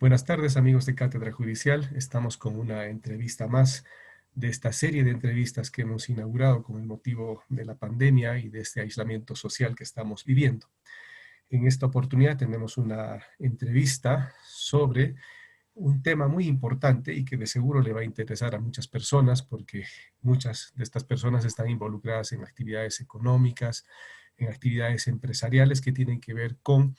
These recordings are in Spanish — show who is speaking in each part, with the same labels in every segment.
Speaker 1: Buenas tardes, amigos de Cátedra Judicial. Estamos con una entrevista más de esta serie de entrevistas que hemos inaugurado con el motivo de la pandemia y de este aislamiento social que estamos viviendo. En esta oportunidad tenemos una entrevista sobre un tema muy importante y que de seguro le va a interesar a muchas personas porque muchas de estas personas están involucradas en actividades económicas, en actividades empresariales que tienen que ver con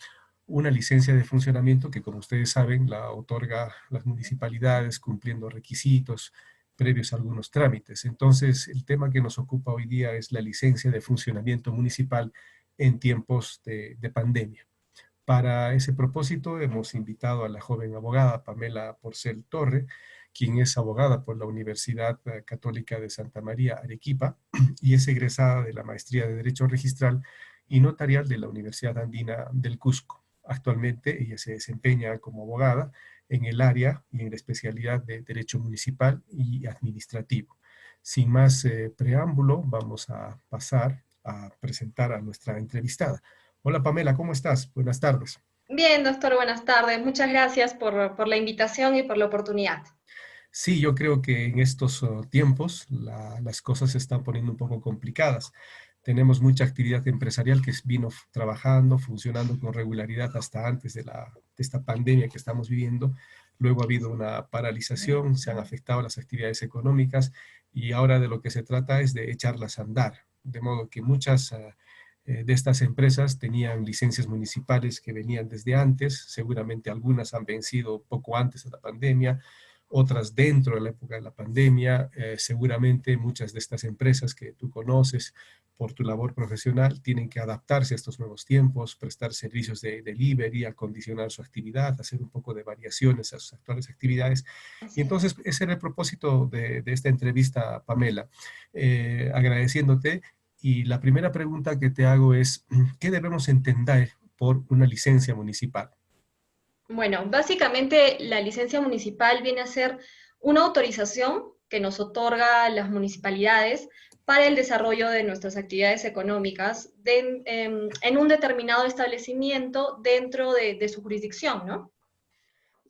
Speaker 1: una licencia de funcionamiento que, como ustedes saben, la otorga las municipalidades cumpliendo requisitos previos a algunos trámites. Entonces, el tema que nos ocupa hoy día es la licencia de funcionamiento municipal en tiempos de pandemia. Para ese propósito hemos invitado a la joven abogada Pamela Porcel Torre, quien es abogada por la Universidad Católica de Santa María, Arequipa, y es egresada de la Maestría de Derecho Registral y Notarial de la Universidad Andina del Cusco. Actualmente ella se desempeña como abogada en el área y en la especialidad de Derecho Municipal y Administrativo. Sin más preámbulo, vamos a pasar a presentar a nuestra entrevistada. Hola Pamela, ¿cómo estás? Buenas tardes.
Speaker 2: Bien, doctor, buenas tardes. Muchas gracias por la invitación y por la oportunidad.
Speaker 1: Sí, yo creo que en estos tiempos las cosas se están poniendo un poco complicadas. Tenemos mucha actividad empresarial que vino trabajando, funcionando con regularidad hasta antes de esta pandemia que estamos viviendo. Luego ha habido una paralización, se han afectado las actividades económicas y ahora de lo que se trata es de echarlas a andar. De modo que muchas de estas empresas tenían licencias municipales que venían desde antes, seguramente algunas han vencido poco antes de la pandemia, otras dentro de la época de la pandemia. Seguramente muchas de estas empresas que tú conoces por tu labor profesional tienen que adaptarse a estos nuevos tiempos, prestar servicios de delivery, acondicionar su actividad, hacer un poco de variaciones a sus actuales actividades. Y
Speaker 2: Así es.
Speaker 1: entonces ese era el propósito de esta entrevista, Pamela, agradeciéndote. Y la primera pregunta que te hago es, ¿qué debemos entender por una licencia municipal?
Speaker 2: Bueno, básicamente la licencia municipal viene a ser una autorización que nos otorga las municipalidades para el desarrollo de nuestras actividades económicas en un determinado establecimiento dentro de su jurisdicción, ¿no?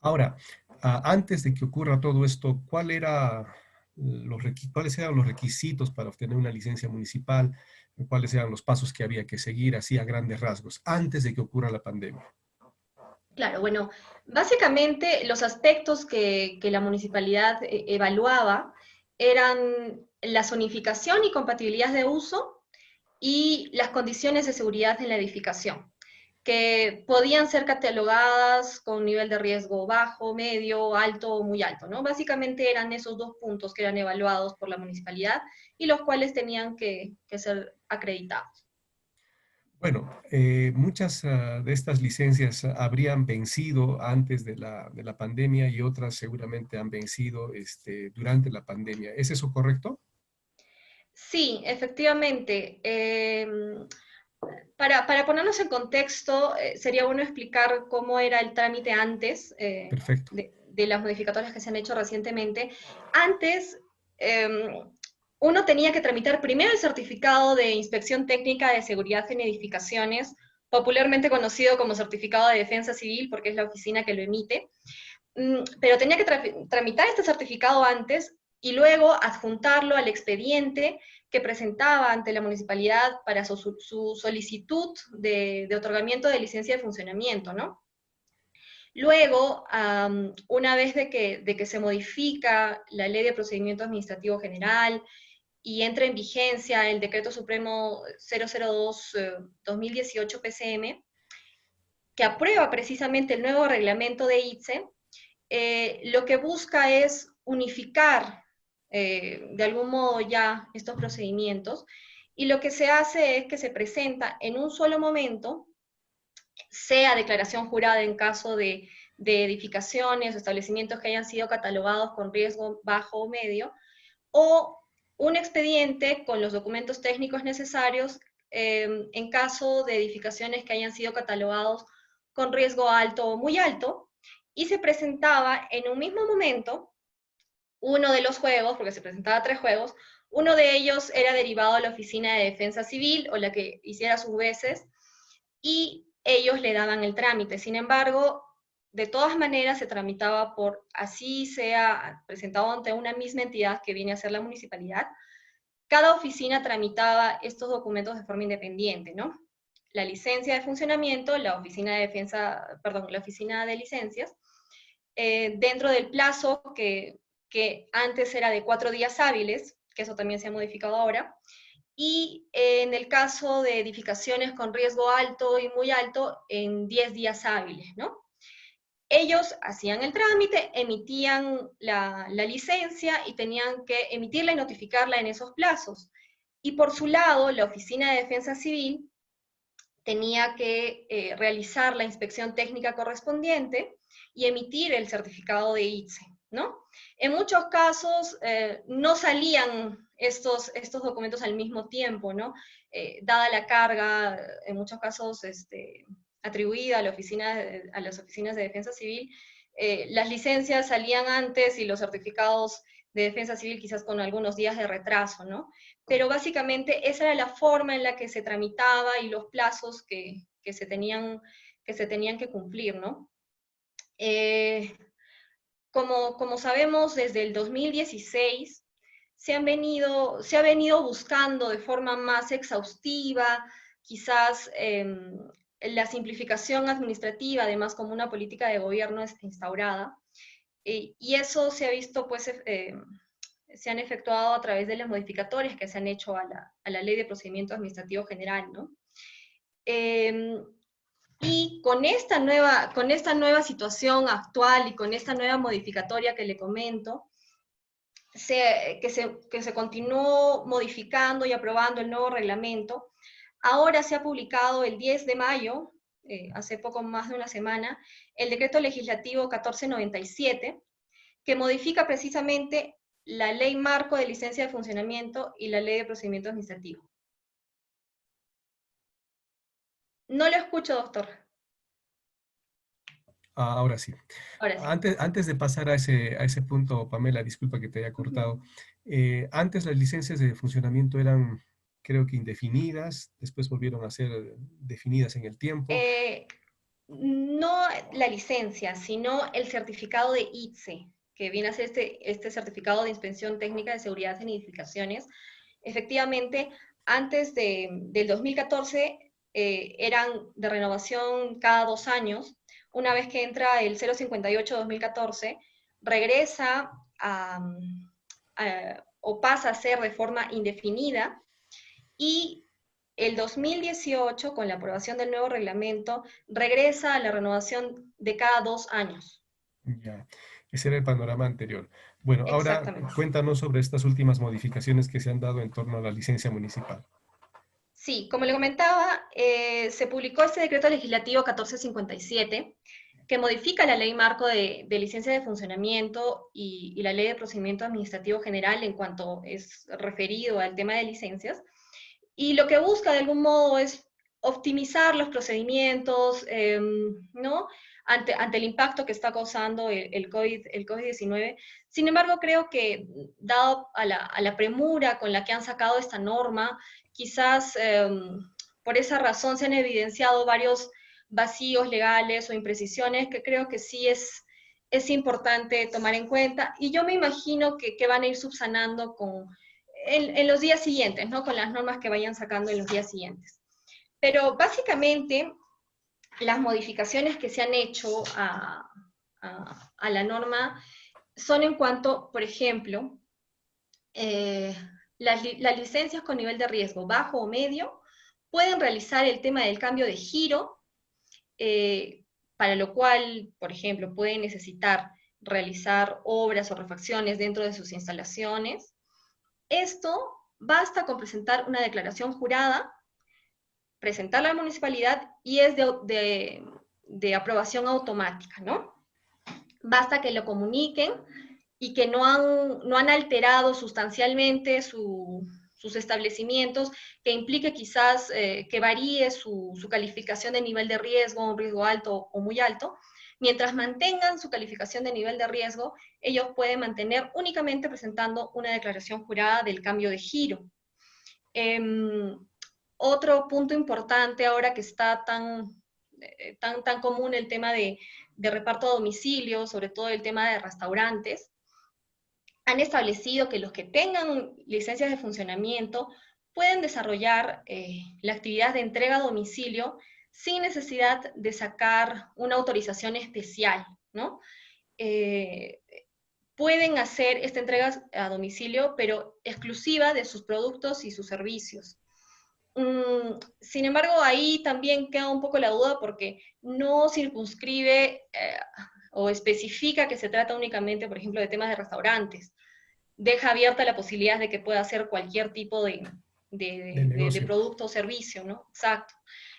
Speaker 1: Ahora, antes de que ocurra todo esto, ¿cuáles eran los requisitos para obtener una licencia municipal? ¿Cuáles eran los pasos que había que seguir, así a grandes rasgos, antes de que ocurra la pandemia?
Speaker 2: Claro, bueno, básicamente los aspectos que la municipalidad evaluaba eran la zonificación y compatibilidad de uso y las condiciones de seguridad en la edificación, que podían ser catalogadas con nivel de riesgo bajo, medio, alto o muy alto, ¿no? Básicamente eran esos dos puntos que eran evaluados por la municipalidad y los cuales tenían que ser acreditados.
Speaker 1: Bueno, muchas de estas licencias habrían vencido antes de la pandemia y otras seguramente han vencido durante la pandemia. ¿Es eso correcto?
Speaker 2: Sí, efectivamente. Para ponernos en contexto, sería bueno explicar cómo era el trámite antes
Speaker 1: Perfecto.
Speaker 2: de las modificatorias que se han hecho recientemente. Antes, eh, uno tenía que tramitar primero el certificado de inspección técnica de seguridad en edificaciones, popularmente conocido como certificado de defensa civil, porque es la oficina que lo emite, pero tenía que tramitar este certificado antes y luego adjuntarlo al expediente que presentaba ante la municipalidad para su solicitud de otorgamiento de licencia de funcionamiento, ¿no? Luego, una vez de que se modifica la Ley de Procedimiento Administrativo General y entra en vigencia el Decreto Supremo 002-2018 PCM, que aprueba precisamente el nuevo reglamento de ITSE, lo que busca es unificar de algún modo ya estos procedimientos y lo que se hace es que se presenta en un solo momento, sea declaración jurada en caso de edificaciones o establecimientos que hayan sido catalogados con riesgo bajo o medio, o un expediente con los documentos técnicos necesarios en caso de edificaciones que hayan sido catalogados con riesgo alto o muy alto, y se presentaba en un mismo momento uno de los juegos, porque se presentaba tres juegos, uno de ellos era derivado a la Oficina de Defensa Civil o la que hiciera sus veces, y ellos le daban el trámite. Sin embargo, de todas maneras se tramitaba por, así sea presentado ante una misma entidad que viene a ser la municipalidad, cada oficina tramitaba estos documentos de forma independiente, ¿no? La licencia de funcionamiento, la oficina de defensa, perdón, la oficina de licencias, dentro del plazo que antes era de 4 días hábiles, que eso también se ha modificado ahora, y en el caso de edificaciones con riesgo alto y muy alto, en 10 días hábiles, ¿no? Ellos hacían el trámite, emitían la licencia y tenían que emitirla y notificarla en esos plazos. Y por su lado, la Oficina de Defensa Civil tenía que realizar la inspección técnica correspondiente y emitir el certificado de ITSE, ¿no? En muchos casos no salían estos documentos al mismo tiempo, ¿no? Dada la carga, en muchos casos atribuida a a las oficinas de defensa civil, las licencias salían antes y los certificados de defensa civil quizás con algunos días de retraso, ¿no? Pero básicamente esa era la forma en la que se tramitaba y los plazos que se tenían que cumplir, ¿no? Como sabemos, desde el 2016 se ha venido buscando de forma más exhaustiva, quizás la simplificación administrativa, además como una política de gobierno instaurada, y eso se ha visto, pues, se han efectuado a través de los modificatorios que se han hecho a la Ley de Procedimiento Administrativo General, ¿no? Y con esta nueva situación actual y con esta nueva modificatoria que le comento, que se continuó modificando y aprobando el nuevo reglamento, ahora se ha publicado el 10 de mayo, hace poco más de una semana, el decreto legislativo 1497, que modifica precisamente la Ley Marco de Licencia de Funcionamiento y la Ley de Procedimiento Administrativo. No lo escucho, doctor.
Speaker 1: Ahora sí.
Speaker 2: Ahora sí.
Speaker 1: Antes de pasar a ese punto, Pamela, disculpa que te haya cortado. Antes las licencias de funcionamiento eran, creo que indefinidas, después volvieron a ser definidas en el tiempo.
Speaker 2: No la licencia, sino el certificado de ITSE, que viene a ser este certificado de inspección técnica de seguridad en edificaciones. Efectivamente, antes del 2014 eran de renovación cada 2 años. Una vez que entra el 058-2014, regresa o pasa a ser de forma indefinida, y el 2018, con la aprobación del nuevo reglamento, regresa a la renovación de cada 2 años.
Speaker 1: Ya, ese era el panorama anterior. Bueno, ahora
Speaker 2: Exactamente.
Speaker 1: cuéntanos sobre estas últimas modificaciones que se han dado en torno a la licencia municipal.
Speaker 2: Sí, como le comentaba, se publicó este decreto legislativo 1457, que modifica la ley marco de licencia de funcionamiento y la ley de procedimiento administrativo general en cuanto es referido al tema de licencias. Y lo que busca de algún modo es optimizar los procedimientos, ¿no? Ante el impacto que está causando el COVID-19. Sin embargo, creo que dado a la premura con la que han sacado esta norma, quizás por esa razón se han evidenciado varios vacíos legales o imprecisiones que creo que sí es importante tomar en cuenta, y yo me imagino que van a ir subsanando en los días siguientes, ¿no? Con las normas que vayan sacando en los días siguientes. Pero básicamente las modificaciones que se han hecho a la norma son en cuanto, por ejemplo, las licencias con nivel de riesgo bajo o medio pueden realizar el tema del cambio de giro, para lo cual, por ejemplo, pueden necesitar realizar obras o refacciones dentro de sus instalaciones. Esto basta con presentar una declaración jurada, presentarla a la municipalidad y es de aprobación automática, ¿no? Basta que lo comuniquen y que no han alterado sustancialmente sus establecimientos, que implique quizás que varíe su calificación de nivel de riesgo, un riesgo alto o muy alto. Mientras mantengan su calificación de nivel de riesgo, ellos pueden mantener únicamente presentando una declaración jurada del cambio de giro. Otro punto importante ahora que está tan común el tema de reparto a domicilio, sobre todo el tema de restaurantes, han establecido que los que tengan licencias de funcionamiento pueden desarrollar la actividad de entrega a domicilio sin necesidad de sacar una autorización especial, ¿no? Pueden hacer esta entrega a domicilio, pero exclusiva de sus productos y sus servicios. Sin embargo, ahí también queda un poco la duda porque no circunscribe o especifica que se trata únicamente, por ejemplo, de temas de restaurantes. Deja abierta la posibilidad de que pueda hacer cualquier tipo de producto o servicio, ¿no? Exacto.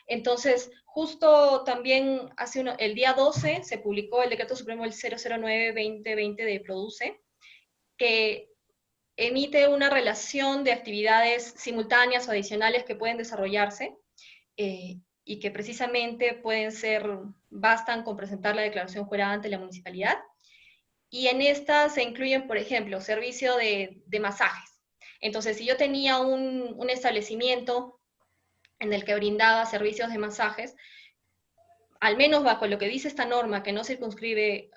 Speaker 2: Entonces, justo también el día 12 se publicó el Decreto Supremo el 009-2020 de Produce, que emite una relación de actividades simultáneas o adicionales que pueden desarrollarse y que precisamente bastan con presentar la declaración jurada ante la municipalidad. Y en esta se incluyen, por ejemplo, servicio de masajes. Entonces, si yo tenía un establecimiento en el que brindaba servicios de masajes, al menos bajo lo que dice esta norma, que no circunscribe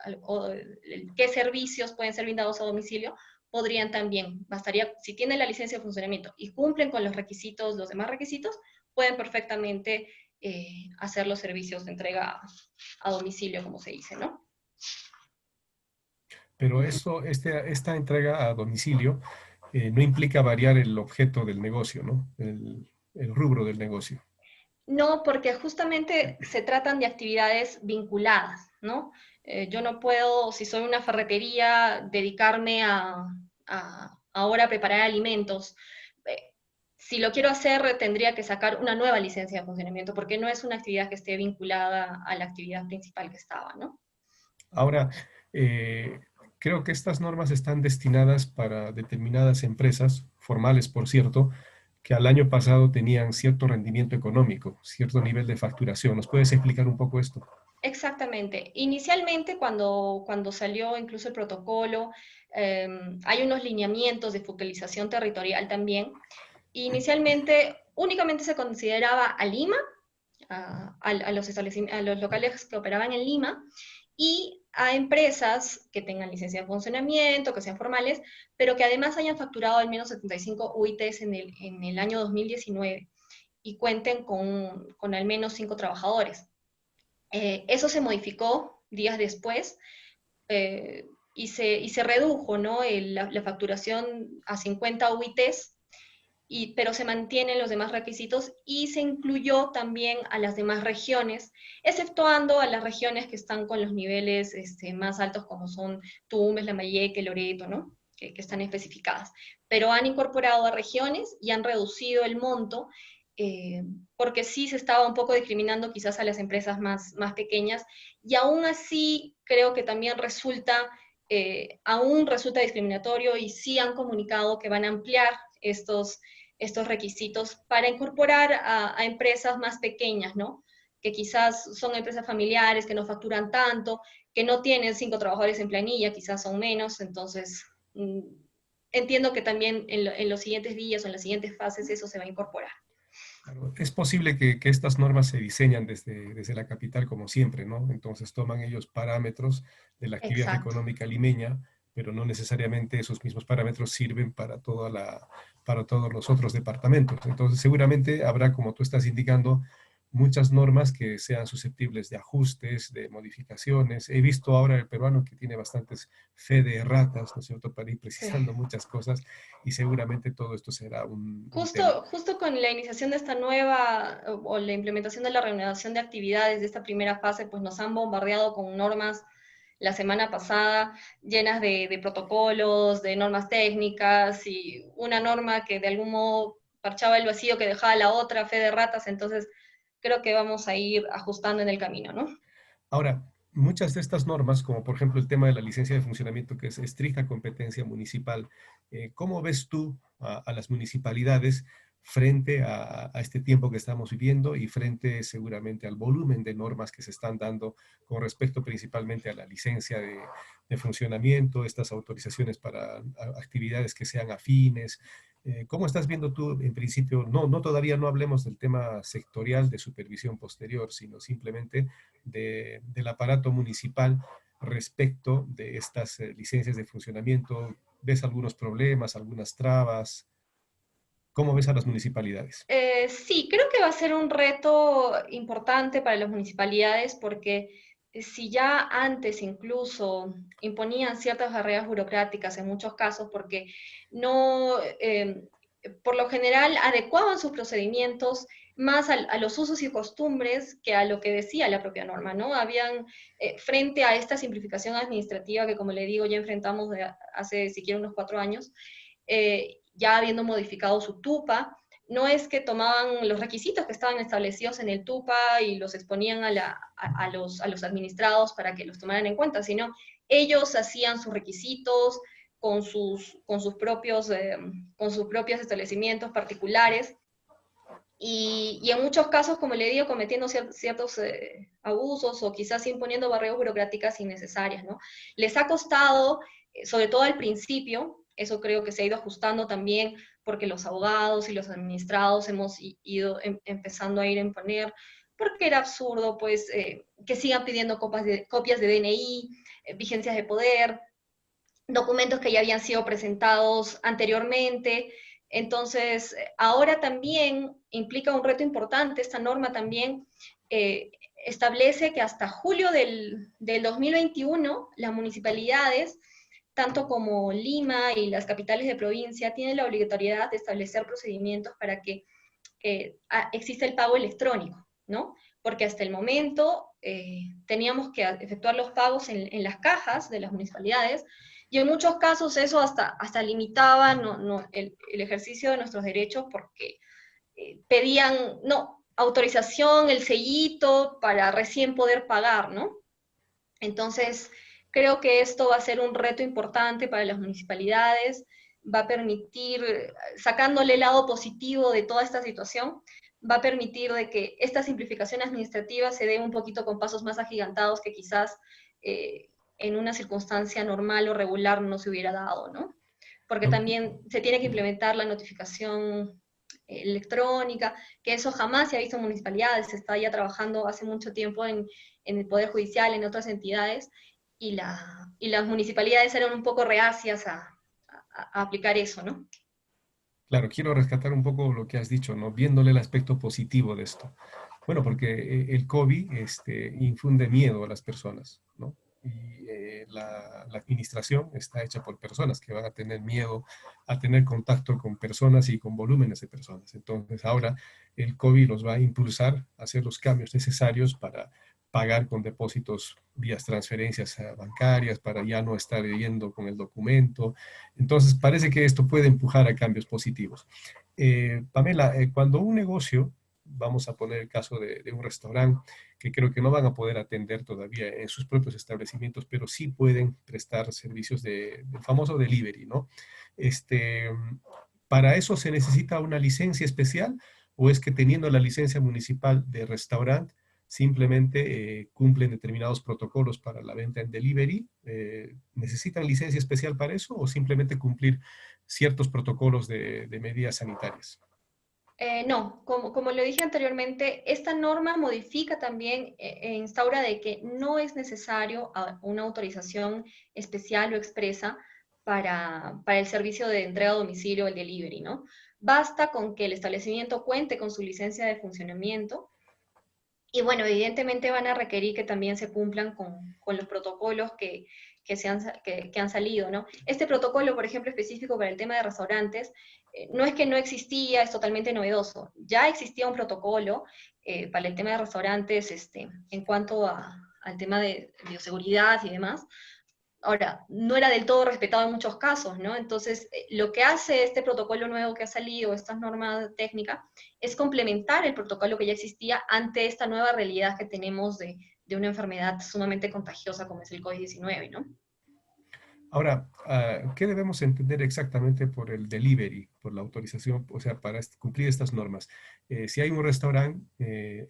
Speaker 2: qué servicios pueden ser brindados a domicilio, podrían también, bastaría, si tienen la licencia de funcionamiento y cumplen con los requisitos, los demás requisitos, pueden perfectamente hacer los servicios de entrega a domicilio, como se dice, ¿no?
Speaker 1: Pero esta entrega a domicilio no implica variar el objeto del negocio, ¿no? El rubro del negocio.
Speaker 2: No, porque justamente se tratan de actividades vinculadas, ¿no? Yo no puedo, si soy una ferretería, dedicarme a ahora preparar alimentos. Si lo quiero hacer, tendría que sacar una nueva licencia de funcionamiento, porque no es una actividad que esté vinculada a la actividad principal que estaba, ¿no?
Speaker 1: Ahora, eh, creo que estas normas están destinadas para determinadas empresas, formales por cierto, que al año pasado tenían cierto rendimiento económico, cierto nivel de facturación. ¿Nos puedes explicar un poco esto?
Speaker 2: Exactamente. Inicialmente, cuando salió incluso el protocolo, hay unos lineamientos de focalización territorial también. Inicialmente, únicamente se consideraba a Lima, a los locales que operaban en Lima, y a empresas que tengan licencia de funcionamiento, que sean formales, pero que además hayan facturado al menos 75 UITs en el año 2019 y cuenten con al menos 5 trabajadores. Eso se modificó días después y se redujo, ¿no? La facturación a 50 UITs, pero se mantienen los demás requisitos y se incluyó también a las demás regiones, exceptuando a las regiones que están con los niveles más altos como son Tumbes, Lambayeque, Loreto, ¿no? Que están especificadas. Pero han incorporado a regiones y han reducido el monto porque sí se estaba un poco discriminando quizás a las empresas más pequeñas, y aún así creo que también aún resulta discriminatorio, y sí han comunicado que van a ampliar estos requisitos para incorporar a empresas más pequeñas, ¿no? Que quizás son empresas familiares, que no facturan tanto, que no tienen 5 trabajadores en planilla, quizás son menos. Entonces entiendo que también en los siguientes días o en las siguientes fases eso se va a incorporar.
Speaker 1: Claro, es posible que estas normas se diseñan desde la capital como siempre, ¿no? Entonces toman ellos parámetros de la actividad
Speaker 2: Exacto.
Speaker 1: económica limeña, pero no necesariamente esos mismos parámetros sirven para todos los otros departamentos. Entonces seguramente habrá, como tú estás indicando, muchas normas que sean susceptibles de ajustes, de modificaciones. He visto ahora el peruano que tiene bastantes fe de erratas, ¿no es cierto?, para ir
Speaker 2: Sí.
Speaker 1: precisando muchas cosas, y seguramente todo esto será un tema.
Speaker 2: Justo con la iniciación de esta nueva o la implementación de la reanudación de actividades de esta primera fase, pues nos han bombardeado con normas la semana pasada llenas de protocolos, de normas técnicas, y una norma que de algún modo parchaba el vacío que dejaba la otra, fe de ratas. Entonces creo que vamos a ir ajustando en el camino, ¿no?
Speaker 1: Ahora, muchas de estas normas, como por ejemplo el tema de la licencia de funcionamiento, que es estricta competencia municipal, ¿cómo ves tú a las municipalidades frente a este tiempo que estamos viviendo y frente seguramente al volumen de normas que se están dando con respecto principalmente a la licencia de funcionamiento, estas autorizaciones para actividades que sean afines? ¿Cómo estás viendo tú, en principio, todavía no hablemos del tema sectorial de supervisión posterior, sino simplemente del aparato municipal respecto de estas licencias de funcionamiento? ¿Ves algunos problemas, algunas trabas? ¿Cómo ves a las municipalidades?
Speaker 2: Sí, creo que va a ser un reto importante para las municipalidades porque si ya antes incluso imponían ciertas barreras burocráticas en muchos casos porque no, por lo general, adecuaban sus procedimientos más a los usos y costumbres que a lo que decía la propia norma, ¿no? Habían, frente a esta simplificación administrativa que, como le digo, ya enfrentamos hace siquiera unos 4 años, ya habiendo modificado su TUPA, no es que tomaban los requisitos que estaban establecidos en el TUPA y los exponían a los administrados para que los tomaran en cuenta, sino ellos hacían sus requisitos con sus propios establecimientos particulares y en muchos casos, como le digo, cometiendo ciertos abusos o quizás imponiendo barreras burocráticas innecesarias, ¿no? Les ha costado, sobre todo al principio, eso creo que se ha ido ajustando también porque los abogados y los administrados hemos ido empezando a ir a imponer, porque era absurdo, pues, que sigan pidiendo copias de DNI, vigencias de poder, documentos que ya habían sido presentados anteriormente. Entonces, ahora también implica un reto importante, esta norma también establece que hasta julio del 2021 las municipalidades, tanto como Lima y las capitales de provincia, tienen la obligatoriedad de establecer procedimientos para que exista el pago electrónico, ¿no? Porque hasta el momento teníamos que efectuar los pagos en las cajas de las municipalidades y en muchos casos eso hasta limitaba el ejercicio de nuestros derechos porque pedían, no, autorización, el sellito para recién poder pagar, ¿no? Entonces, creo que esto va a ser un reto importante para las municipalidades, va a permitir, sacándole el lado positivo de toda esta situación, va a permitir de que esta simplificación administrativa se dé un poquito con pasos más agigantados que quizás en una circunstancia normal o regular no se hubiera dado, ¿no? Porque
Speaker 1: No,
Speaker 2: también se tiene que implementar la notificación electrónica, que eso jamás se ha visto en municipalidades, se está ya trabajando hace mucho tiempo en el Poder Judicial, en otras entidades, y las municipalidades eran un poco reacias a aplicar eso, ¿no?
Speaker 1: claro, quiero rescatar un poco lo que has dicho, ¿no? Viéndole el aspecto positivo de esto. Bueno, porque el COVID infunde miedo a las personas, ¿no? Y la administración está hecha por personas que van a tener miedo a tener contacto con personas y con volúmenes de personas. Entonces, ahora el COVID los va a impulsar a hacer los cambios necesarios para pagar con depósitos vías transferencias bancarias, para ya no estar yendo con el documento. Entonces, parece que esto puede empujar a cambios positivos. Pamela, cuando un negocio, vamos a poner el caso de un restaurante, que creo que no van a poder atender todavía en sus propios establecimientos, pero sí pueden prestar servicios del famoso delivery, ¿no? Este, ¿Para eso se necesita una licencia especial o es que teniendo la licencia municipal de restaurante simplemente cumplen determinados protocolos para la venta en delivery? ¿Necesitan licencia especial para eso o simplemente cumplir ciertos protocolos de medidas sanitarias?
Speaker 2: No, como lo dije anteriormente, esta norma modifica también e instaura de que no es necesario una autorización especial o expresa para el servicio de entrega a domicilio o el delivery, ¿no? Basta con que el establecimiento cuente con su licencia de funcionamiento y bueno, evidentemente van a requerir que también se cumplan con los protocolos que han salido, ¿no? Este protocolo, por ejemplo, específico para el tema de restaurantes, no es que no existía, es totalmente novedoso. Ya existía un protocolo para el tema de restaurantes en cuanto al tema de bioseguridad y demás. Ahora, no era del todo respetado en muchos casos, ¿no? Entonces, lo que hace este protocolo nuevo que ha salido, estas normas técnicas, es complementar el protocolo que ya existía ante esta nueva realidad que tenemos de una enfermedad sumamente contagiosa como es el COVID-19, ¿no?
Speaker 1: Ahora, ¿qué debemos entender exactamente por el delivery, por la autorización, o sea, para cumplir estas normas? Si hay un restaurante,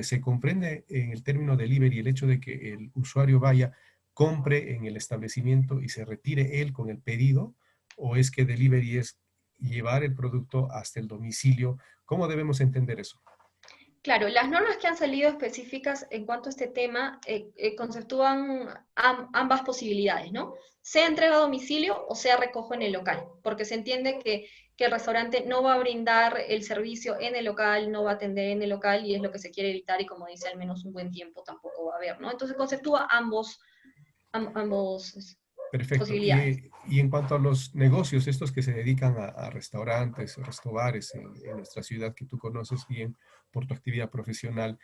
Speaker 1: se comprende en el término delivery el hecho de que el usuario vaya, compre en el establecimiento y se retire él con el pedido, o es que delivery es llevar el producto hasta el domicilio. ¿Cómo debemos entender eso?
Speaker 2: Claro, las normas que han salido específicas en cuanto a este tema conceptúan ambas posibilidades, ¿no? Sea entrega a domicilio o sea recojo en el local, porque se entiende que el restaurante no va a brindar el servicio en el local, no va a atender en el local y es lo que se quiere evitar y como dice, al menos un buen tiempo tampoco va a haber, ¿no? Entonces conceptúa ambos
Speaker 1: Perfecto.
Speaker 2: posibilidades.
Speaker 1: Y en cuanto a los negocios, estos que se dedican a restaurantes, restobares en nuestra ciudad que tú conoces bien por tu actividad profesional,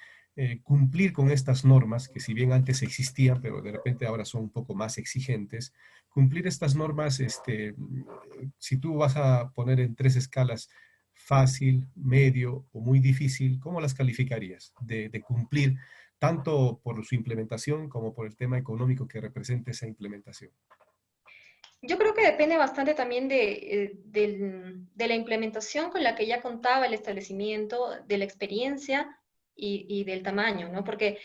Speaker 1: cumplir con estas normas, que si bien antes existían, pero de repente ahora son un poco más exigentes, cumplir estas normas, si tú vas a poner en tres escalas, fácil, medio o muy difícil, ¿cómo las calificarías de cumplir tanto por su implementación como por el tema económico que representa esa implementación?
Speaker 2: Yo creo que depende bastante también de la implementación con la que ya contaba el establecimiento, de la experiencia y del tamaño, ¿no? Porque,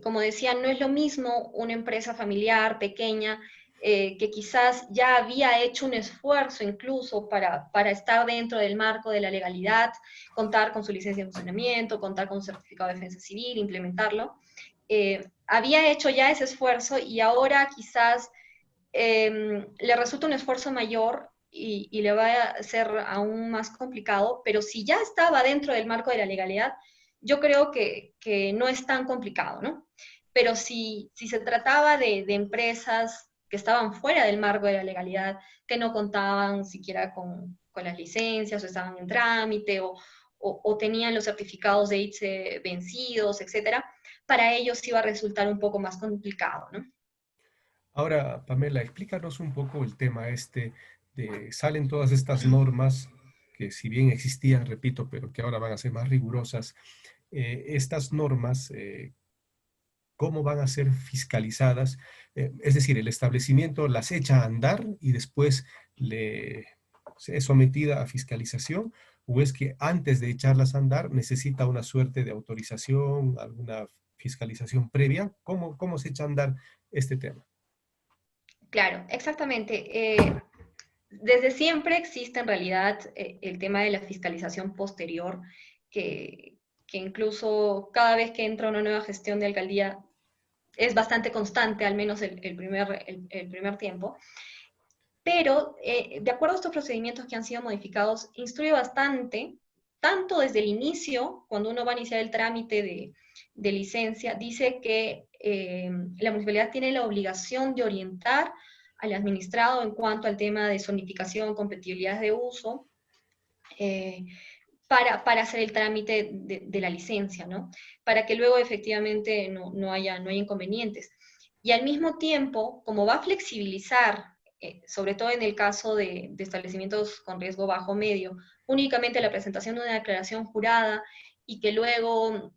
Speaker 2: como decía, no es lo mismo una empresa familiar pequeña que quizás ya había hecho un esfuerzo incluso para estar dentro del marco de la legalidad, contar con su licencia de funcionamiento, contar con un certificado de defensa civil, implementarlo. Había hecho ya ese esfuerzo y ahora quizás le resulta un esfuerzo mayor y le va a ser aún más complicado, pero si ya estaba dentro del marco de la legalidad, yo creo que no es tan complicado, ¿no? Pero si se trataba de empresas que estaban fuera del marco de la legalidad, que no contaban siquiera con las licencias o estaban en trámite o tenían los certificados de ITSE vencidos, etcétera, para ellos iba a resultar un poco más complicado, ¿no?
Speaker 1: Ahora, Pamela, explícanos un poco el tema este de, salen todas estas normas que si bien existían, repito, pero que ahora van a ser más rigurosas, estas normas, ¿cómo van a ser fiscalizadas? Es decir, el establecimiento las echa a andar y después le es sometida a fiscalización, o es que antes de echarlas a andar necesita una suerte de autorización, alguna fiscalización previa. ¿Cómo se echa a andar este tema?
Speaker 2: Claro, exactamente. Desde siempre existe en realidad el tema de la fiscalización posterior, que, que incluso cada vez que entra una nueva gestión de alcaldía es bastante constante, al menos el primer tiempo. Pero de acuerdo a estos procedimientos que han sido modificados, instruye bastante, tanto desde el inicio, cuando uno va a iniciar el trámite de licencia, dice que la municipalidad tiene la obligación de orientar al administrado en cuanto al tema de zonificación, compatibilidad de uso, eh, para hacer el trámite de la licencia, ¿no? Para que luego efectivamente no haya inconvenientes. Y al mismo tiempo, como va a flexibilizar, sobre todo en el caso de establecimientos con riesgo bajo medio, únicamente la presentación de una declaración jurada y que luego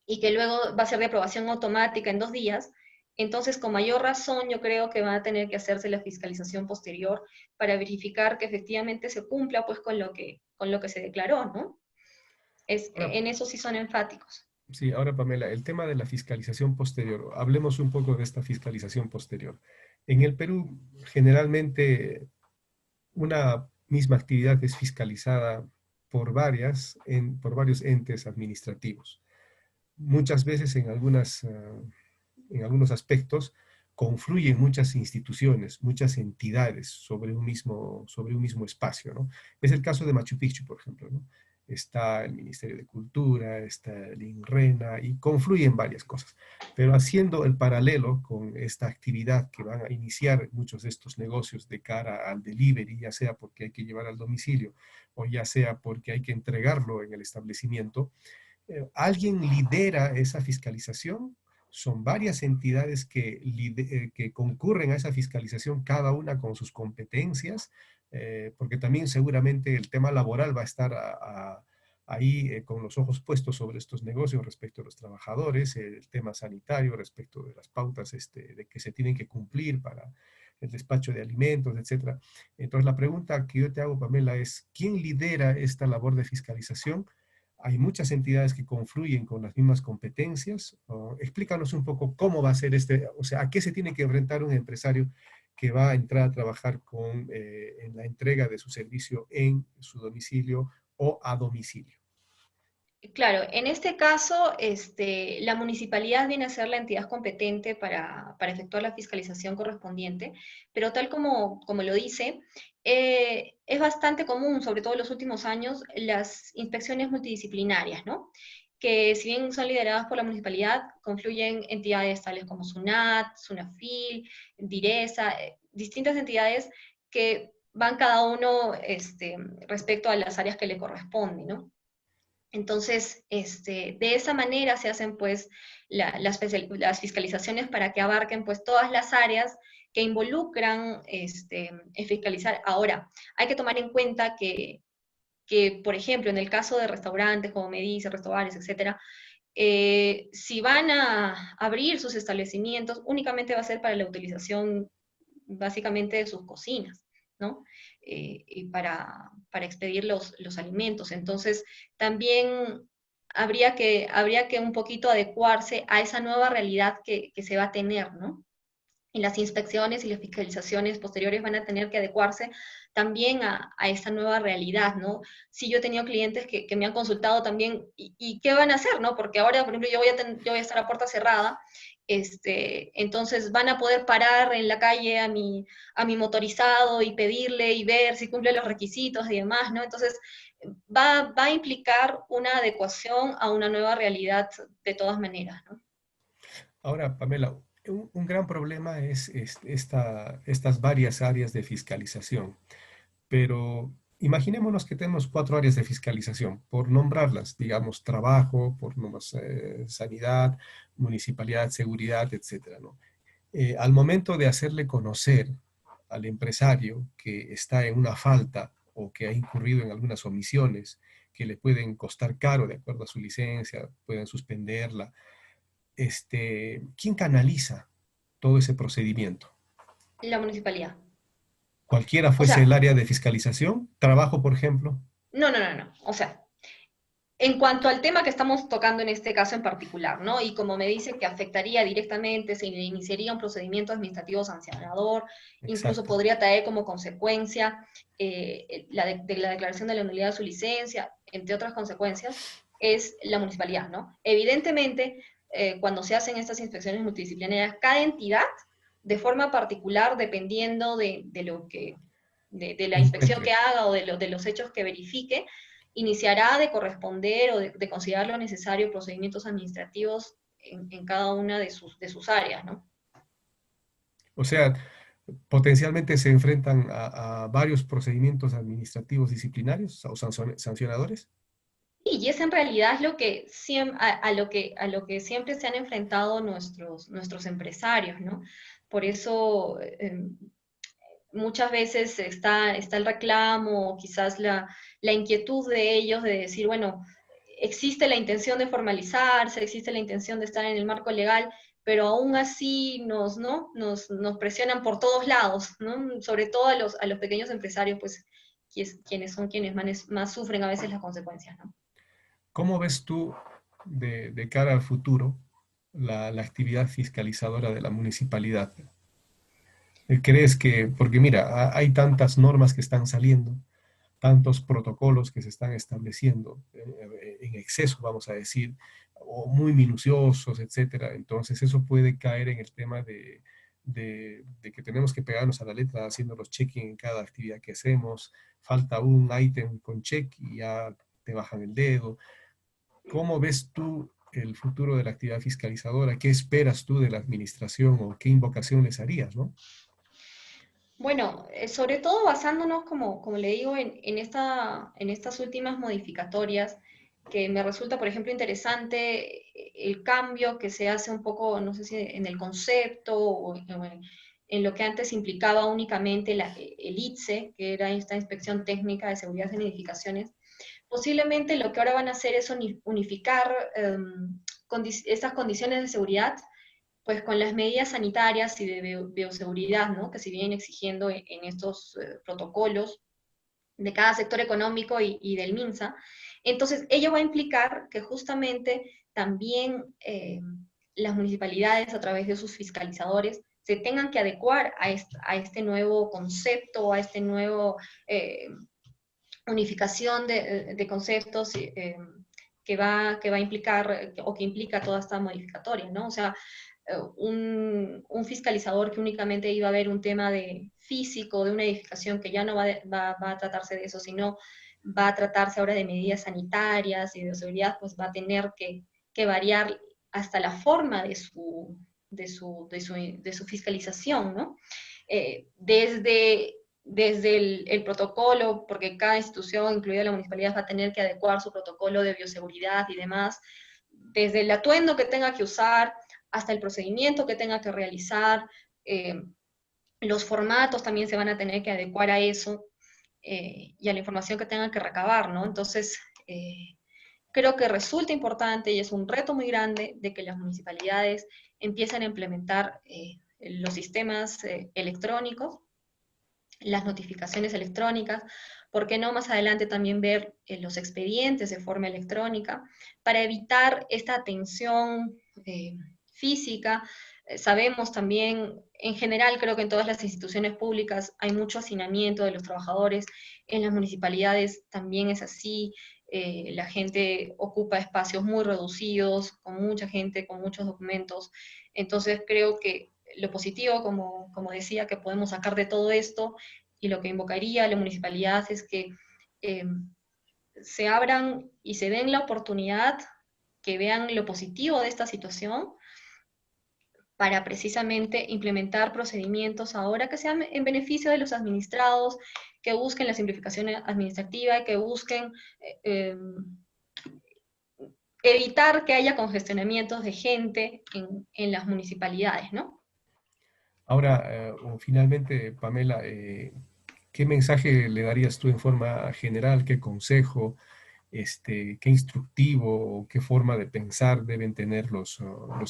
Speaker 2: va a ser de aprobación automática en 2 días, entonces con mayor razón yo creo que va a tener que hacerse la fiscalización posterior para verificar que efectivamente se cumpla pues con lo que se declaró, ¿no?
Speaker 1: Ahora,
Speaker 2: En eso sí son enfáticos.
Speaker 1: sí, ahora Pamela, el tema de la fiscalización posterior. Hablemos un poco de esta fiscalización posterior. En el Perú, generalmente, una misma actividad es fiscalizada por varios entes administrativos. Muchas veces en algunos aspectos confluyen muchas instituciones, muchas entidades sobre un mismo espacio, ¿no? Es el caso de Machu Picchu, por ejemplo, ¿no? Está el Ministerio de Cultura, está el INRENA y confluyen varias cosas. Pero haciendo el paralelo con esta actividad que van a iniciar muchos de estos negocios de cara al delivery, ya sea porque hay que llevar al domicilio o ya sea porque hay que entregarlo en el establecimiento, ¿alguien lidera esa fiscalización? Son varias entidades que concurren a esa fiscalización, cada una con sus competencias, porque también seguramente el tema laboral va a estar ahí con los ojos puestos sobre estos negocios respecto a los trabajadores, el tema sanitario respecto de las pautas de que se tienen que cumplir para el despacho de alimentos, etcétera. Entonces, la pregunta que yo te hago, Pamela, es, ¿quién lidera esta labor de fiscalización? Hay muchas entidades que confluyen con las mismas competencias. Explícanos un poco cómo va a ser o sea, a qué se tiene que enfrentar un empresario que va a entrar a trabajar en la entrega de su servicio en su domicilio o a domicilio.
Speaker 2: Claro, en este caso, la municipalidad viene a ser la entidad competente para efectuar la fiscalización correspondiente, pero tal como lo dice, es bastante común, sobre todo en los últimos años, las inspecciones multidisciplinarias, ¿no? Que si bien son lideradas por la municipalidad, confluyen entidades tales como SUNAT, SUNAFIL, DIRESA, distintas entidades que van cada uno respecto a las áreas que le corresponden, ¿no? Entonces, de esa manera se hacen pues las fiscalizaciones para que abarquen pues todas las áreas que involucran en fiscalizar. Ahora, hay que tomar en cuenta que, por ejemplo, en el caso de restaurantes, como me dice, restaurantes, etcétera, si van a abrir sus establecimientos, únicamente va a ser para la utilización básicamente de sus cocinas, ¿no? Y para expedir los alimentos. Entonces, también habría que un poquito adecuarse a esa nueva realidad que se va a tener, ¿no? Y las inspecciones y las fiscalizaciones posteriores van a tener que adecuarse también a esta nueva realidad, ¿no? Sí, yo he tenido clientes que me han consultado también, ¿y qué van a hacer, no? Porque ahora, por ejemplo, yo voy a estar a puerta cerrada, entonces van a poder parar en la calle a mi motorizado y pedirle y ver si cumple los requisitos y demás, ¿no? Entonces, va a implicar una adecuación a una nueva realidad de todas maneras, ¿no?
Speaker 1: Ahora, Pamela, un gran problema es estas varias áreas de fiscalización, pero imaginémonos que tenemos 4 áreas de fiscalización, por nombrarlas, digamos, trabajo, por nombres, sanidad, municipalidad, seguridad, etcétera, ¿no? Al momento de hacerle conocer al empresario que está en una falta o que ha incurrido en algunas omisiones que le pueden costar caro de acuerdo a su licencia, pueden suspenderla, ¿quién canaliza todo ese procedimiento?
Speaker 2: La municipalidad.
Speaker 1: Cualquiera
Speaker 2: O
Speaker 1: fuese el
Speaker 2: sea,
Speaker 1: área de fiscalización, trabajo, por ejemplo.
Speaker 2: no. O sea, en cuanto al tema que estamos tocando en este caso en particular, ¿no? Y como me dice que afectaría directamente, se iniciaría un procedimiento administrativo sancionador, incluso
Speaker 1: Exacto.
Speaker 2: podría traer como consecuencia de la declaración de la nulidad de su licencia, entre otras consecuencias, es la municipalidad, ¿no? Evidentemente, cuando se hacen estas inspecciones multidisciplinarias, cada entidad, de forma particular, dependiendo de lo de la inspección
Speaker 1: Encuentre.
Speaker 2: que haga o de los hechos que verifique, iniciará de corresponder o de considerar lo necesario procedimientos administrativos en cada una de sus áreas, ¿no?
Speaker 1: O sea, potencialmente se enfrentan a varios procedimientos administrativos disciplinarios o sancionadores.
Speaker 2: Y es en realidad es lo que a lo que siempre se han enfrentado nuestros empresarios, ¿no? Por eso muchas veces está el reclamo, quizás la inquietud de ellos de decir, bueno, existe la intención de formalizarse, existe la intención de estar en el marco legal, pero aún así ¿no? nos presionan por todos lados, ¿no? Sobre todo a los pequeños empresarios, pues quienes son quienes más sufren a veces las consecuencias, ¿no?
Speaker 1: ¿Cómo ves tú de cara al futuro la actividad fiscalizadora de la municipalidad? ¿Crees que, porque mira, hay tantas normas que están saliendo, tantos protocolos que se están estableciendo en exceso, vamos a decir, o muy minuciosos, etcétera? Entonces eso puede caer en el tema de que tenemos que pegarnos a la letra haciendo los check-in en cada actividad que hacemos, falta un ítem con check y ya te bajan el dedo. ¿Cómo ves tú el futuro de la actividad fiscalizadora? ¿Qué esperas tú de la administración o qué invocación les harías, no?
Speaker 2: Bueno, sobre todo basándonos, como le digo, en estas últimas modificatorias, que me resulta, por ejemplo, interesante el cambio que se hace un poco, no sé si en el concepto o en lo que antes implicaba únicamente el ITSE, que era esta inspección técnica de seguridad en edificaciones. Posiblemente lo que ahora van a hacer es unificar estas condiciones de seguridad pues con las medidas sanitarias y de bioseguridad, ¿no? Que se vienen exigiendo en estos protocolos de cada sector económico del MINSA. Entonces, ello va a implicar que justamente también las municipalidades, a través de sus fiscalizadores, se tengan que adecuar a este nuevo concepto, a este nuevo unificación de conceptos que va a implicar, o que implica toda esta modificatoria, ¿no? O sea, un fiscalizador que únicamente iba a ver un tema de físico, de una edificación, que ya no va a tratarse de eso, sino va a tratarse ahora de medidas sanitarias y de seguridad, pues va a tener que variar hasta la forma de su fiscalización, ¿no? Desde el protocolo, porque cada institución, incluida la municipalidad, va a tener que adecuar su protocolo de bioseguridad y demás, desde el atuendo que tenga que usar, hasta el procedimiento que tenga que realizar, los formatos también se van a tener que adecuar a eso, y a la información que tengan que recabar, ¿no? Entonces, creo que resulta importante y es un reto muy grande de que las municipalidades empiecen a implementar los sistemas electrónicos, las notificaciones electrónicas, ¿por qué no más adelante también ver los expedientes de forma electrónica para evitar esta atención física? Sabemos también, en general creo que en todas las instituciones públicas hay mucho hacinamiento de los trabajadores, en las municipalidades también es así, la gente ocupa espacios muy reducidos, con mucha gente, con muchos documentos, entonces creo que lo positivo, como decía, que podemos sacar de todo esto, y lo que invocaría a la municipalidad es que eh, se abran y se den la oportunidad, que vean lo positivo de esta situación, para precisamente implementar procedimientos ahora que sean en beneficio de los administrados, que busquen la simplificación administrativa y que busquen evitar que haya congestionamientos de gente en las municipalidades, ¿no?
Speaker 1: Ahora, finalmente, Pamela, ¿qué mensaje le darías tú en forma general? ¿Qué consejo, qué instructivo o qué forma de pensar deben tener los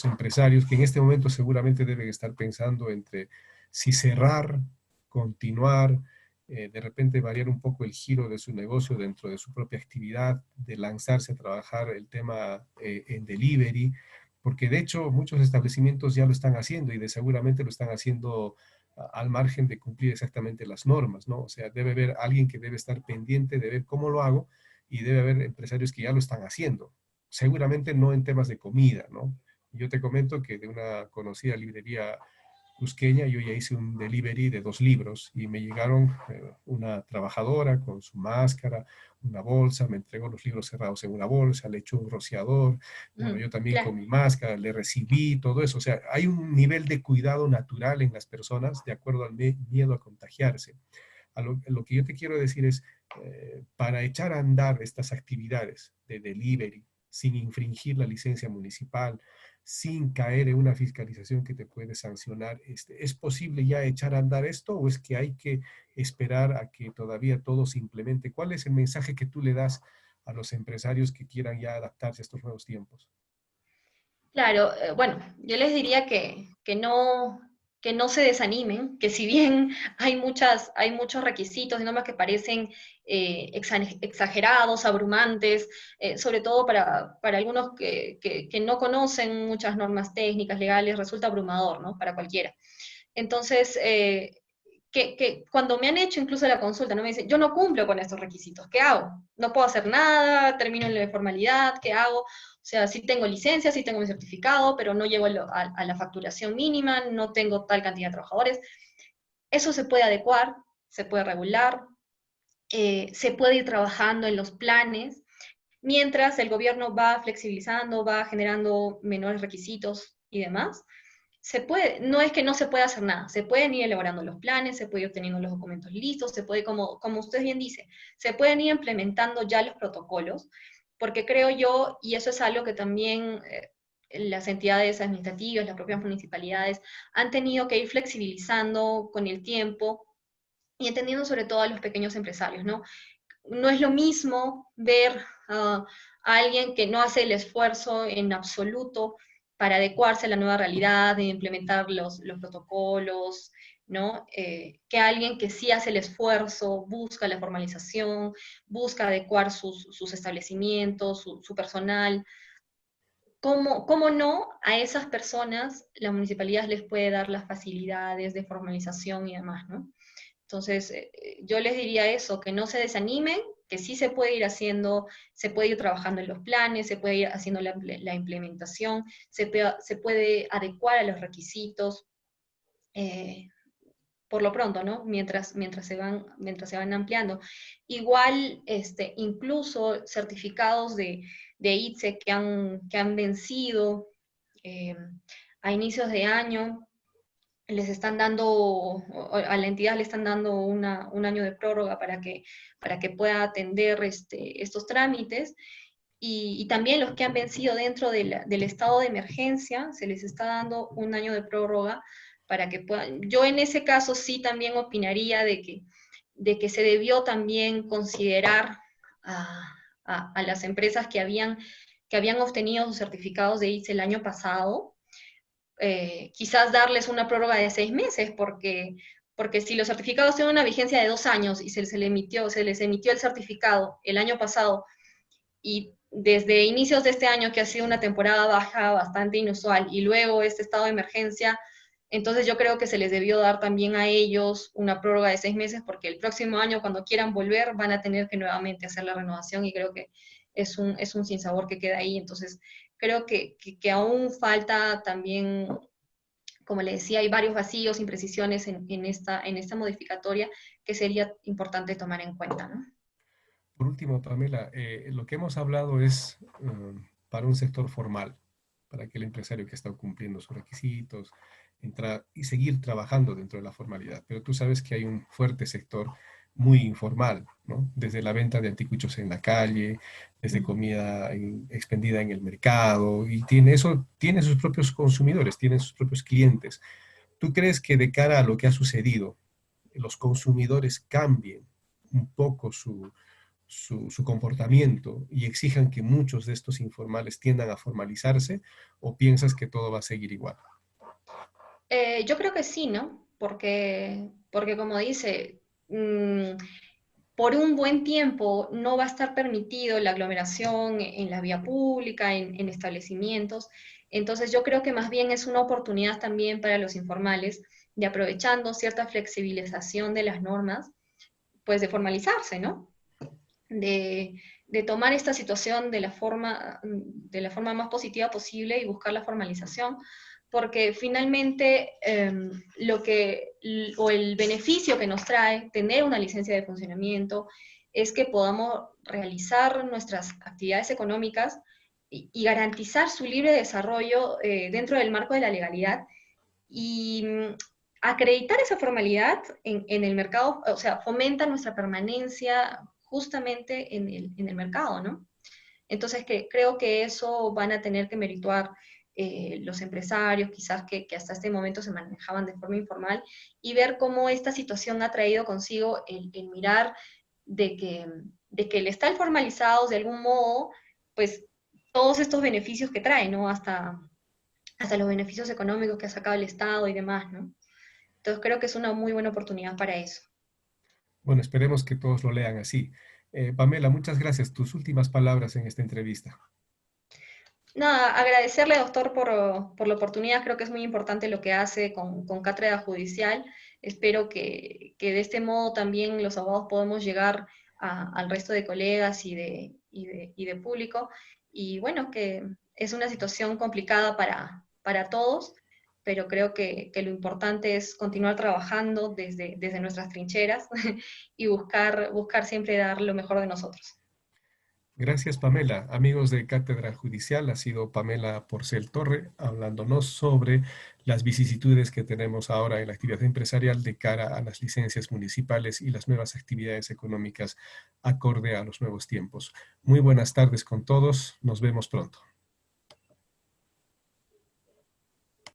Speaker 1: empresarios que en este momento seguramente deben estar pensando entre si cerrar, continuar, de repente variar un poco el giro de su negocio dentro de su propia actividad, de lanzarse a trabajar el tema en delivery? Porque de hecho muchos establecimientos ya lo están haciendo y de seguramente lo están haciendo al margen de cumplir exactamente las normas, ¿no? O sea, debe haber alguien que debe estar pendiente de ver cómo lo hago, y debe haber empresarios que ya lo están haciendo. Seguramente no en temas de comida, ¿no? Yo te comento que de una conocida librería cusqueña yo ya hice un delivery de 2 libros y me llegaron una trabajadora con su máscara, una bolsa, me entregó los libros cerrados en una bolsa, le echó un rociador, bueno, yo también
Speaker 2: Claro.
Speaker 1: con mi máscara le recibí todo eso. O sea, hay un nivel de cuidado natural en las personas de acuerdo al miedo a contagiarse. Lo que yo te quiero decir es, para echar a andar estas actividades de delivery sin infringir la licencia municipal, sin caer en una fiscalización que te puede sancionar, ¿es posible ya echar a andar esto o es que hay que esperar a que todavía todo se implemente? ¿Cuál es el mensaje que tú le das a los empresarios que quieran ya adaptarse a estos nuevos tiempos?
Speaker 2: Claro, bueno, yo les diría que no se desanimen, que si bien hay muchos requisitos y normas que parecen exagerados, abrumantes, sobre todo para algunos que no conocen muchas normas técnicas, legales, resulta abrumador, ¿no? Para cualquiera. Entonces, que cuando me han hecho incluso la consulta, ¿no? Me dicen, yo no cumplo con estos requisitos, ¿qué hago? No puedo hacer nada, termino en la formalidad, ¿qué hago? O sea, sí tengo licencia, sí tengo mi certificado, pero no llego a la facturación mínima, no tengo tal cantidad de trabajadores. Eso se puede adecuar, se puede regular, se puede ir trabajando en los planes, mientras el gobierno va flexibilizando, va generando menores requisitos y demás. Se puede, no es que no se pueda hacer nada, se pueden ir elaborando los planes, se puede ir obteniendo los documentos listos, se puede, como usted bien dice, se pueden ir implementando ya los protocolos, porque creo yo, y eso es algo que también las entidades administrativas, las propias municipalidades, han tenido que ir flexibilizando con el tiempo y entendiendo sobre todo a los pequeños empresarios, ¿no? No es lo mismo ver a alguien que no hace el esfuerzo en absoluto para adecuarse a la nueva realidad, de implementar los protocolos, ¿no? Que alguien que sí hace el esfuerzo, busca la formalización, busca adecuar sus establecimientos, su personal. ¿cómo no a esas personas la municipalidad les puede dar las facilidades de formalización y demás, ¿no? Entonces, yo les diría eso, que no se desanimen, que sí se puede ir haciendo, se puede ir trabajando en los planes, se puede ir haciendo la implementación, se puede adecuar a los requisitos, eh, por lo pronto, ¿no? Mientras se van ampliando. Igual, incluso certificados de ITSE que han vencido eh, a inicios de año, les están dando, a la entidad le están dando un año de prórroga para que pueda atender estos trámites. Y también los que han vencido dentro del estado de emergencia, se les está dando un año de prórroga para que puedan. Yo en ese caso sí también opinaría de que se debió también considerar a las empresas que habían obtenido sus certificados de ITSE el año pasado, quizás darles una prórroga de 6 meses, porque si los certificados tienen una vigencia de 2 años y se les emitió el certificado el año pasado, y desde inicios de este año, que ha sido una temporada baja bastante inusual, y luego este estado de emergencia, entonces yo creo que se les debió dar también a ellos una prórroga de 6 meses, porque el próximo año, cuando quieran volver, van a tener que nuevamente hacer la renovación, y creo que es un sinsabor que queda ahí. Entonces, creo que aún falta también, como le decía, hay varios vacíos, imprecisiones en esta modificatoria que sería importante tomar en cuenta, ¿no?
Speaker 1: Por último, Pamela, lo que hemos hablado es para un sector formal, para aquel empresario que está cumpliendo sus requisitos, entrar y seguir trabajando dentro de la formalidad. Pero tú sabes que hay un fuerte sector muy informal, ¿no? Desde la venta de anticuchos en la calle, desde comida expendida en el mercado, y eso tiene sus propios consumidores, tiene sus propios clientes. ¿Tú crees que de cara a lo que ha sucedido, los consumidores cambien un poco su comportamiento y exijan que muchos de estos informales tiendan a formalizarse, o piensas que todo va a seguir igual?
Speaker 2: Yo creo que sí, ¿no? Porque como dice, por un buen tiempo no va a estar permitido la aglomeración en la vía pública, en establecimientos. Entonces yo creo que más bien es una oportunidad también para los informales de, aprovechando cierta flexibilización de las normas, pues de formalizarse, ¿no? De tomar esta situación de la forma más positiva posible y buscar la formalización, porque finalmente o el beneficio que nos trae tener una licencia de funcionamiento es que podamos realizar nuestras actividades económicas y garantizar su libre desarrollo dentro del marco de la legalidad, y acreditar esa formalidad en el mercado, o sea, fomenta nuestra permanencia justamente en el mercado, ¿no? Entonces, creo que eso van a tener que merituar los empresarios, quizás que hasta este momento se manejaban de forma informal, y ver cómo esta situación ha traído consigo el mirar de que el estar formalizados de algún modo, pues todos estos beneficios que trae, ¿no? Hasta los beneficios económicos que ha sacado el Estado y demás, ¿no? Entonces creo que es una muy buena oportunidad para eso.
Speaker 1: Bueno, esperemos que todos lo lean así. Pamela, muchas gracias. Tus últimas palabras en esta entrevista.
Speaker 2: Nada, agradecerle, doctor, por la oportunidad. Creo que es muy importante lo que hace con Cátedra Judicial. Espero que de este modo también los abogados podemos llegar al resto de colegas y de público. Y bueno, que es una situación complicada para todos, pero creo que lo importante es continuar trabajando desde nuestras trincheras y buscar siempre dar lo mejor de nosotros.
Speaker 1: Gracias, Pamela. Amigos de Cátedra Judicial, ha sido Pamela Porcel Torre hablándonos sobre las vicisitudes que tenemos ahora en la actividad empresarial de cara a las licencias municipales y las nuevas actividades económicas acorde a los nuevos tiempos. Muy buenas tardes con todos. Nos vemos pronto.